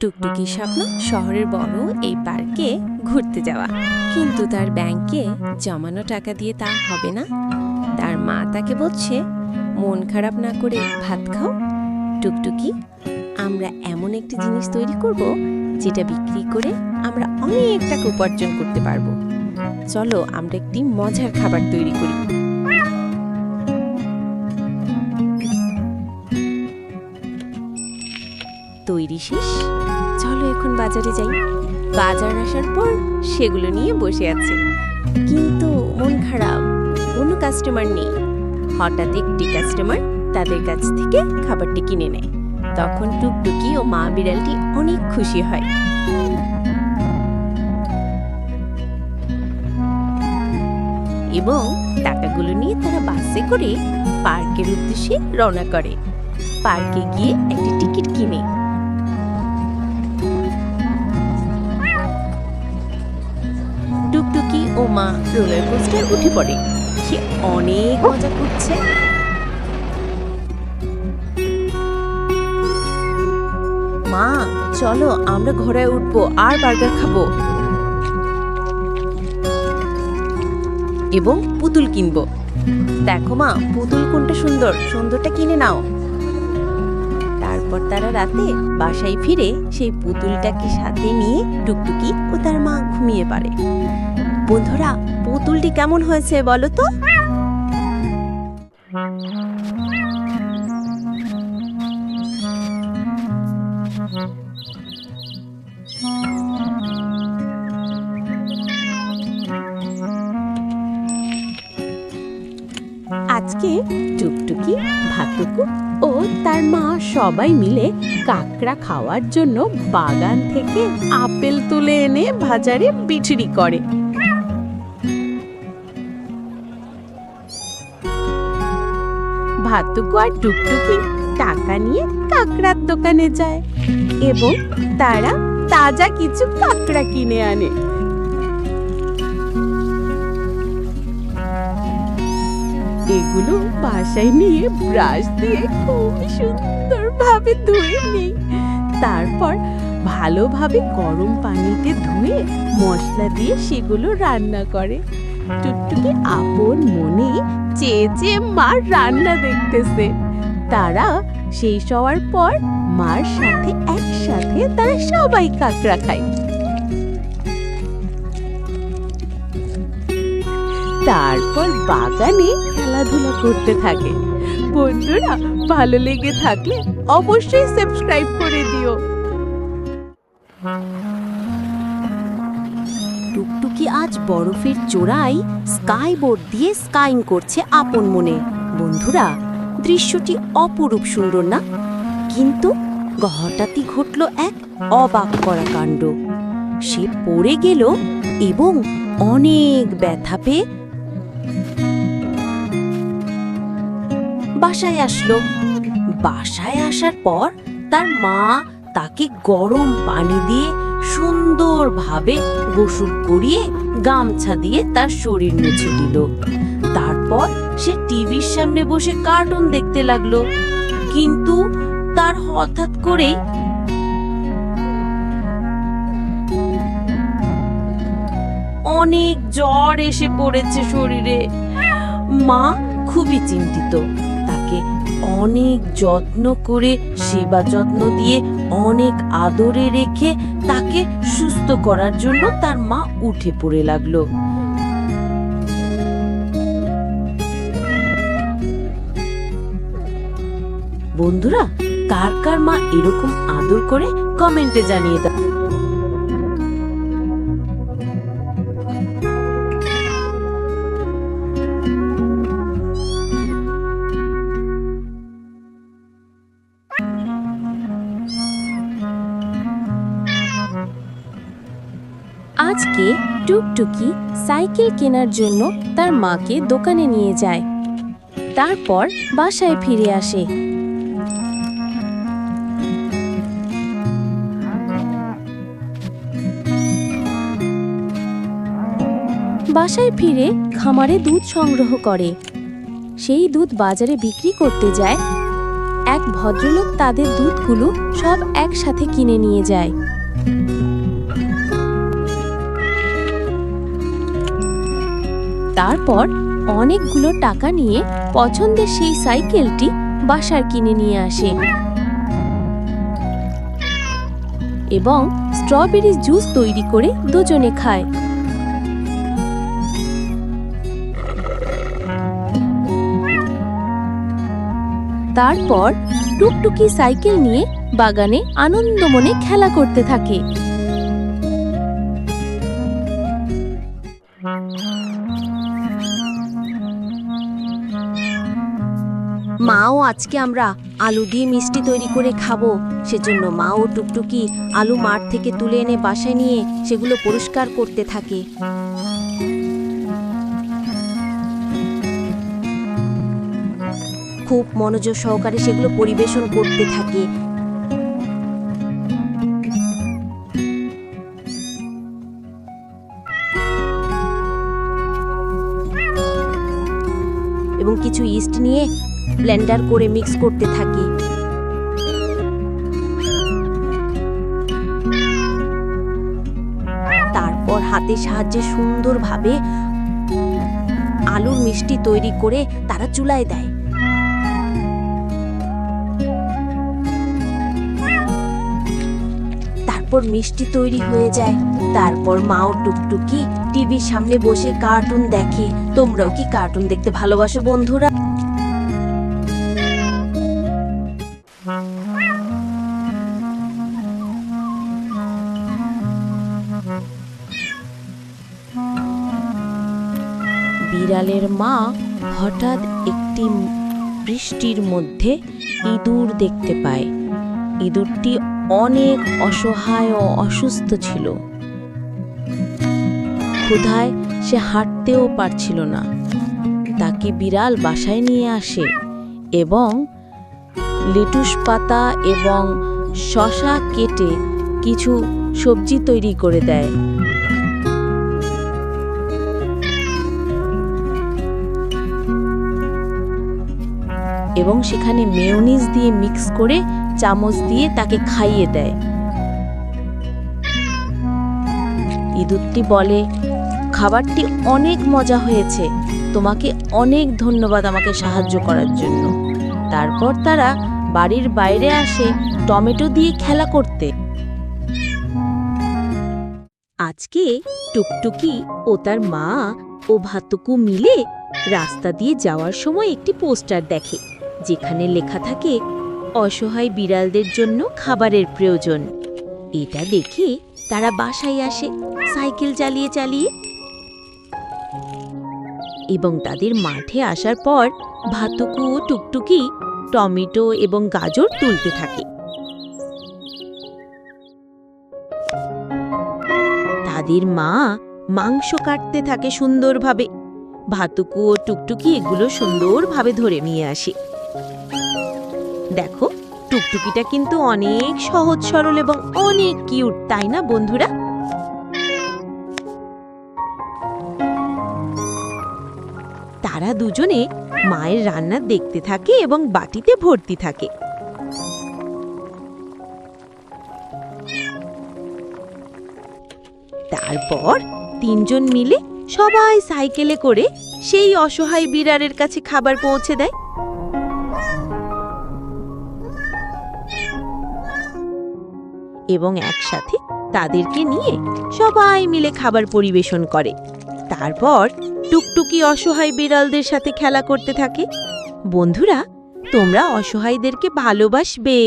টুকটুকির স্বপ্ন শহরের বড় এই পার্কে ঘুরতে যাওয়া, কিন্তু তার ব্যাংকে জমানো টাকা দিয়ে তা হবে না। তার মা তাকে বলছে, মন খারাপ না করে ভাত খাও। টুকটুকি, আমরা এমন একটি জিনিস তৈরি করব যেটা বিক্রি করে আমরা অনেক টাকা উপার্জন করতে পারবো। চলো আমরা একটি মজার খাবার তৈরি করি। তৈরি শেষ, চলো এখন বাজারে যাই। বাজার আসার পর সেগুলো নিয়ে বসে আছে, কিন্তু মন খারাপ, কোনো কাস্টমার নেই। হঠাৎ একটি কাস্টমার তাদের কাছ থেকে খাবারটি কিনে নেয়। তখন টুকটুকি ও মা বিড়ালটি অনেক খুশি হয়। এবং টাকাগুলো নিয়ে তারা বাসে করে পার্কের উদ্দেশ্যে রওনা করে। পার্কে গিয়ে একটি টিকিট কিনে টুকটুকি ও মা রোলার কোস্টারে উঠে পড়ে। সে অনেক মজা করছে। মা, চলো আমরা ঘোড়ায় উঠবো আর বার্গার খাবো এবং পুতুল কিনবো। দেখো মা, পুতুল কোনটা সুন্দর, সুন্দরটা কিনে নাও। তারপর তারা রাতে বাসায় ফিরে সেই পুতুলটাকে সাথে নিয়ে টুকটুকি ও তার মা ঘুমিয়ে পড়ে। বন্ধুরা, পুতুলটি কেমন হয়েছে বলো তো? আজকে টুকটুকি, ভাতুকু ও তার মা সবাই মিলে কাঁকড়া খাওয়ার জন্য বাগান থেকে আপেল তুলে এনে বাজারে বিক্রি করে। ভাতুকু আর টুকটুকি টাকা নিয়ে কাঁকড়ার দোকানে যায় এবং তারা তাজা কিছু কাঁকড়া কিনে আনে। এগুলো বাসায় নিয়ে ব্রাশ দিয়ে খুব সুন্দরভাবে ধুয়ে নেই। তারপর ভালোভাবে গরম পানিতে ধুয়ে মশলা দিয়ে সেগুলো রান্না করে। টুকটুকি আপন মনে চেয়ে চেয়ে মার রান্না দেখতেছে। তারা সেই সবার পর মার সাথে একসাথে তারা সবাই কাঁকড়া খায়। তারপর বাগানে খেলাধুলা করতে থাকে। বন্ধুরা, ভালো লেগে থাকলে অবশ্যই সাবস্ক্রাইব করে দিও। টুকটুকি আজ বরফের চূড়ায় স্কাই বোর্ড দিয়ে স্কাইং করছে আপন মনে। বন্ধুরা, দৃশ্যটি অপরূপ সুন্দর না? কিন্তু হঠাৎই ঘটল এক অবাক করা কাণ্ড। সে পড়ে গেল এবং অনেক ব্যথা পেয়ে বাসায় আসলো। বাসায় আসার পর তার মা তাকে গরম পানি দিয়ে সুন্দরভাবে গোসল করিয়ে গামছা দিয়ে তার শরীর মুছে দিল। তারপর সে টিভির সামনে বসে কার্টুন দেখতে লাগলো। কিন্তু তার হঠাৎ করে অনেক জ্বর এসে পড়েছে শরীরে। মা খুবই চিন্তিত। তাকে অনেক যত্ন করে সেবা যত্ন দিয়ে অনেক আদরে রেখে তাকে সুস্থ করার জন্য তার মা উঠে পড়ে লাগলো। বন্ধুরা, কার কার মা এরকম আদর করে কমেন্টে জানিয়ে দাও। আজকে টুকটুকি সাইকেল কেনার জন্য তার মাকে দোকানে নিয়ে যায়। তারপর বাসায় ফিরে আসে। বাসায় ফিরে খামারে দুধ সংগ্রহ করে। সেই দুধ বাজারে বিক্রি করতে যায় এক ভদ্রলোক তাদের দুধগুলো সব একসাথে কিনে নিয়ে যায়। তারপর অনেকগুলো টাকা নিয়ে পছন্দের সেই সাইকেলটি বাসার কিনে নিয়ে আসে এবং স্ট্রবেরি জুস তৈরি করে দুজনে খায়। তারপর টুকটুকি সাইকেল নিয়ে বাগানে আনন্দমনে খেলা করতে থাকে। মাও আজকে আমরা আলু দিয়ে মিষ্টি তৈরি করে খাবো, সেজন্য মা ও টুকটুকি আলু মাঠ থেকে তুলে এনে বাসায় নিয়ে সেগুলো পরিষ্কার করতে থাকে। খুব মনোযোগ সহকারে সেগুলো পরিবেশন করতে থাকে। এবং কিছু ইস্ট নিয়ে ব্লেন্ডার করে মিক্স করতে থাকে। তারপর হাতের সাহায্যে সুন্দরভাবে আলুর মিষ্টি তৈরি করে তারা চুলায় দেয়। তারপর মিষ্টি তৈরি হয়ে যায়। তারপর মা ও টুকটুকি টিভির সামনে বসে কার্টুন দেখে। তোমরাও কি কার্টুন দেখতে ভালোবাসো বন্ধুরা? বিড়ালের মা হঠাৎ একটি বৃষ্টির মধ্যে ইঁদুর দেখতে পায়। ইঁদুরটি অনেক অসহায় ও অসুস্থ ছিল। ক্ষুধায় সে হাঁটতেও পারছিল না। তাকে বিড়াল বাসায় নিয়ে আসে এবং লেটুস পাতা এবং শসা কেটে কিছু সবজি তৈরি করে দেয়। এবং সেখানে মেয়োনিজ দিয়ে মিক্স করে চামচ দিয়ে তাকে খাইয়ে দেয়। ইঁদুরটি বলে, খাবারটি অনেক মজা হয়েছে, তোমাকে অনেক ধন্যবাদ আমাকে সাহায্য করার জন্য। তারপর তারা বাড়ির বাইরে আসে টমেটো দিয়ে খেলা করতে। আজকে টুকটুকি ও তার মা ও ভাতুকু মিলে রাস্তা দিয়ে যাওয়ার সময় একটি পোস্টার দেখে, যেখানে লেখা থাকে অসহায় বিড়ালদের জন্য খাবারের প্রয়োজন। এটা দেখে তারা বাসায় আসে সাইকেল চালিয়ে চালিয়ে। এবং তাদের মাঠে আসার পর ভাতুকু ও টুকটুকি টমেটো এবং গাজর তুলতে থাকে। তাদের মা মাংস কাটতে থাকে সুন্দরভাবে। ভাতুকু ও টুকটুকি এগুলো সুন্দরভাবে ধরে নিয়ে আসে। দেখো, টুকটুকিটা কিন্তু অনেক সহজ সরল এবং অনেক কিউট, তাই না বন্ধুরা? তারা দুজনে মায়ের রান্না দেখতে থাকে এবং বাটিতে ভর্তি থাকে। তারপর তিনজন মিলে সবাই সাইকেলে করে সেই অসহায় বিড়ালের কাছে খাবার পৌঁছে দেয়। এবং একসাথে তাদেরকে নিয়ে সবাই মিলে খাবার পরিবেশন করে। তারপর টুকটুকি অসহায় বিড়ালদের সাথে খেলা করতে থাকে। বন্ধুরা, তোমরা অসহায়দেরকে ভালোবাসবে।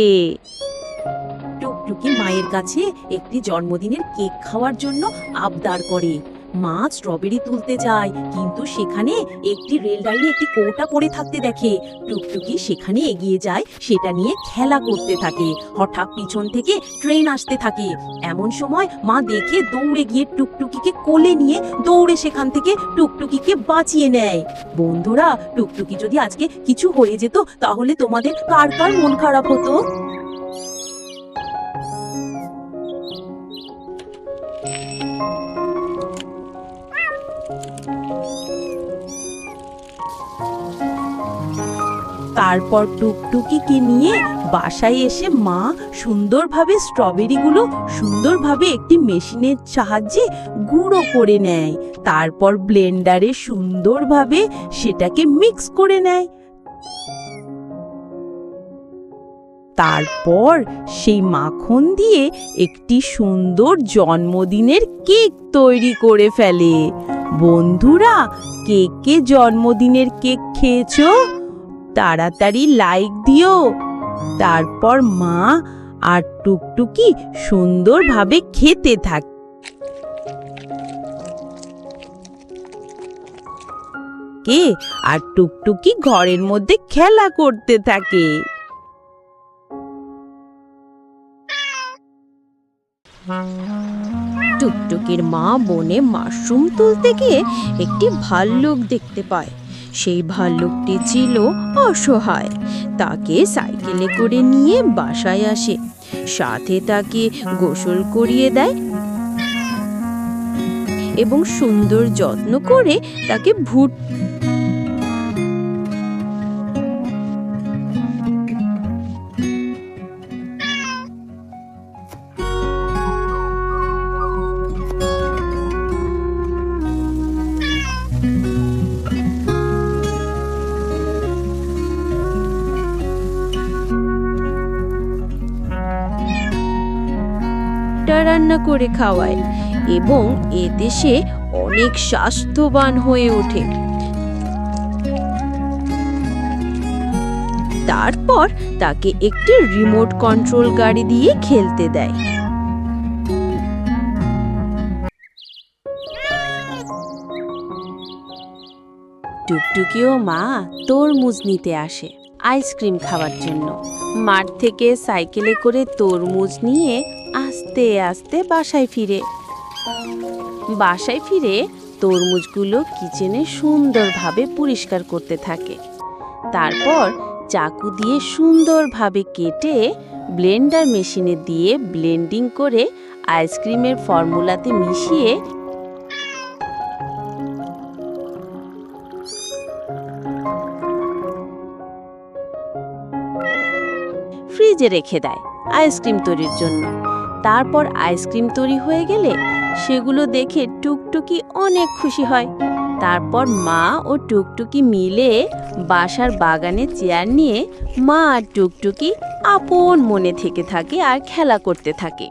টুকটুকি মায়ের কাছে একটি জন্মদিনের কেক খাওয়ার জন্য আবদার করে। মা স্ট্রবেরি তুলতে যায়, কিন্তু সেখানে একটি রেল লাইনে একটি কৌটা পড়ে থাকতে দেখে। টুকটুকি সেখানে এগিয়ে যায়, সেটা নিয়ে খেলা করতে থাকে। হঠাৎ পিছন থেকে ট্রেন আসতে থাকে। এমন সময় মা দেখে দৌড়ে গিয়ে টুকটুকিকে কোলে নিয়ে দৌড়ে সেখান থেকে টুকটুকিকে বাঁচিয়ে নেয়। বন্ধুরা, টুকটুকি যদি আজকে কিছু হয়ে যেত, তাহলে তোমাদের কার কার মন খারাপ হতো? তারপর টুকটুকিকে নিয়ে বাসায় এসে মা সুন্দরভাবে স্ট্রবেরিগুলো সুন্দরভাবে একটি মেশিনের সাহায্যে গুঁড়ো করে নেয়। তারপর ব্লেন্ডারে সুন্দরভাবে সেটাকে মিক্স করে নেয়। তারপর সেই মাখন দিয়ে একটি সুন্দর জন্মদিনের কেক তৈরি করে ফেলে। বন্ধুরা, কে জন্মদিনের কেক খেয়েছো? তাড়াতাড়ি লাইক দিও। তারপর মা আর টুকটুকি সুন্দরভাবে খেতে থাকে আর টুকটুকি ঘরের মধ্যে খেলা করতে থাকে। টুকটুকির মা বনে মাশরুম তুলতে গিয়ে একটি ভাল্লুক দেখতে পায়। সেই ভাল্লুকটি ছিল অসহায়। তাকে সাইকেলে করে নিয়ে বাসায় আসে, সাথে তাকে গোসল করিয়ে দেয় এবং সুন্দর যত্ন করে তাকে রান্না করে খাওয়ায় এবং এতে সে অনেক স্বাস্থ্যবান হয়ে ওঠে। তারপর তাকে একটি রিমোট কন্ট্রোল গাড়ি দিয়ে খেলতে দেয়। টুকটুকি ও মা তরমুজ নিতে আসে আইসক্রিম খাওয়ার জন্য। মাঠ থেকে সাইকেলে করে তরমুজ নিয়ে আস্তে আস্তে বাসায় ফিরে তরমুজগুলো কিচেনে সুন্দরভাবে পরিষ্কার করতে থাকে। তারপর চাকু দিয়ে সুন্দরভাবে কেটে ব্লেন্ডার মেশিনে দিয়ে ব্লেন্ডিং করে আইসক্রিমের ফর্মুলাতে মিশিয়ে ফ্রিজে রেখে দেয় আইসক্রিম তৈরির জন্য। তারপর আইসক্রিম তৈরি হয়ে গেলে সেগুলো দেখে টুকটুকি অনেক খুশি হয়। তারপর মা ও টুকটুকি মিলে বাসার বাগানে চেয়ার নিয়ে মা আর টুকটুকি আপন মনে থেকে থাকে আর খেলা করতে থাকে।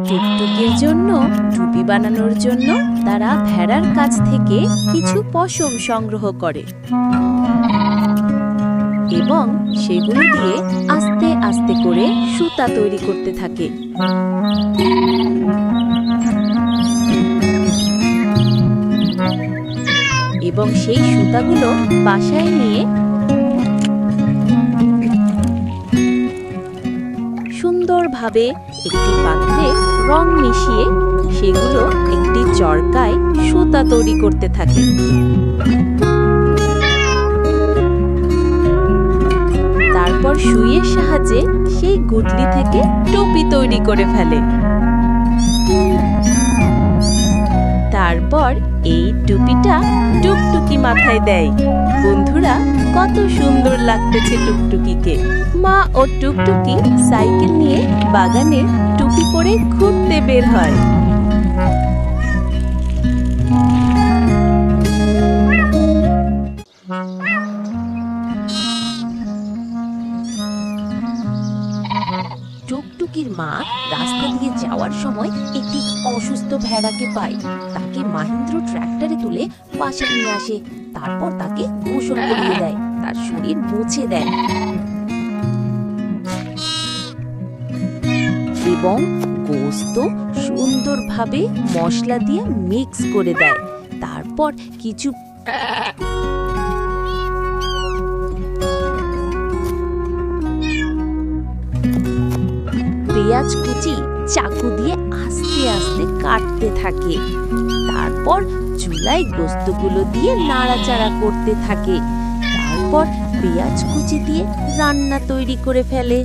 টুকটুকির জন্য টুপি বানানোর জন্য তারা ভেড়ার কাছ থেকে কিছু পশম সংগ্রহ করে এবং সেগুলো দিয়ে আস্তে আস্তে করে সুতা তৈরি করতে থাকে। এবং সেই সুতাগুলো বাসায় নিয়ে সুন্দরভাবে একটি পাত্রে রং মিশিয়ে সেগুলো একটি চরকায় সুতা তৈরি করতে থাকে। তারপর সুইয়ের সাহায্যে সেই গুটলি থেকে টুপি তৈরি করে ফেলে। তারপর এই টুপিটা টুকটুকি মাথায় দেয়। বন্ধুরা, কত সুন্দর লাগতেছে টুকটুকিকে। মা ও টুকটুকি সাইকেল নিয়ে বাগানে টুপি পরে ঘুরতে বের হয়। টুকটুকির মা রাস্তা দিয়ে যাওয়ার সময় একটি অসুস্থ ভেড়াকে পায়। তাকে মাহিন্দ্র ট্র্যাক্টরে তুলে বাসায় নিয়ে আসে। তারপর তাকে গোসল করিয়ে দেয়, তার শরীর মুছে দেয় এবং গোস্ত সুন্দরভাবে মশলা দিয়ে মিক্স করে দেয়। তারপর কিছু পেঁয়াজ কুচি চাকু দিয়ে আস্তে আস্তে কাটতে থাকে। তারপর চুলায় গোস্তগুলো দিয়ে নাড়াচাড়া করতে থাকে। তারপর পেঁয়াজ কুচি দিয়ে রান্না তৈরি করে ফেলে।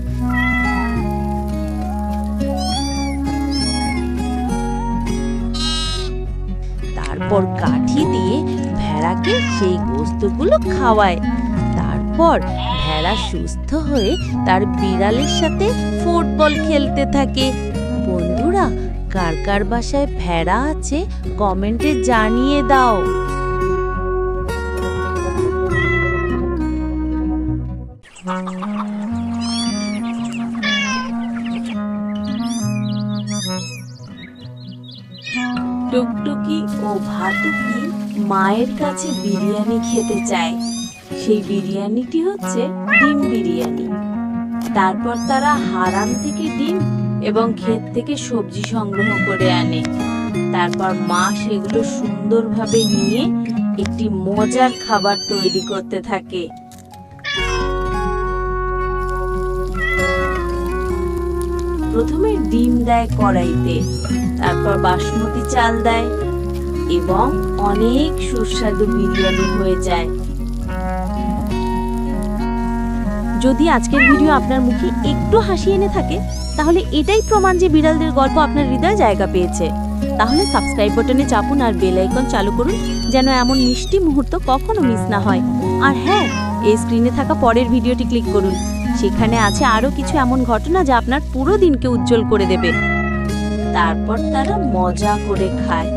তারপর কাঠি দিয়ে ভেড়াকে সেই গোস্তগুলো খাওয়ায়। তারপর ভেড়া সুস্থ হয়ে তার বিড়ালের সাথে ফুটবল খেলতে থাকে। বন্ধুরা, কার কার বাসায় ভেড়া আছে কমেন্টে জানিয়ে দাও। টুকটুকি ও ভাতুকি মায়ের কাছে বিরিয়ানি খেতে চায়। সেই বিরিয়ানিটি হচ্ছে ডিম বিরিয়ানি। তারপর তারা হারাম থেকে ডিম এবং ক্ষেত থেকে সবজি সংগ্রহ করে আনে। তারপর মা সেগুলো সুন্দরভাবে নিয়ে একটি মজার খাবার তৈরি করতে থাকে। প্রথমে ডিম দেয় কড়াইতে, তারপর বাসমতি চাল দেয় এবং অনেক সুস্বাদু বিরিয়ানি হয়ে যায়। যদি আজকের ভিডিও আপনার মুখে একটু হাসি এনে থাকে, তাহলে এটাই প্রমাণ যে বিড়ালদের গল্প আপনার হৃদয়ে জায়গা পেয়েছে। তাহলে সাবস্ক্রাইব বাটনে চাপুন আর বেল আইকন চালু করুন, যেন এমন মিষ্টি মুহূর্ত কখনো মিস না হয়। আর হ্যাঁ, এই স্ক্রিনে থাকা পরের ভিডিওটি ক্লিক করুন। সেখানে আছে আরও কিছু এমন ঘটনা যা আপনার পুরো দিনকে উজ্জ্বল করে দেবে। তারপর তারা মজা করে খায়।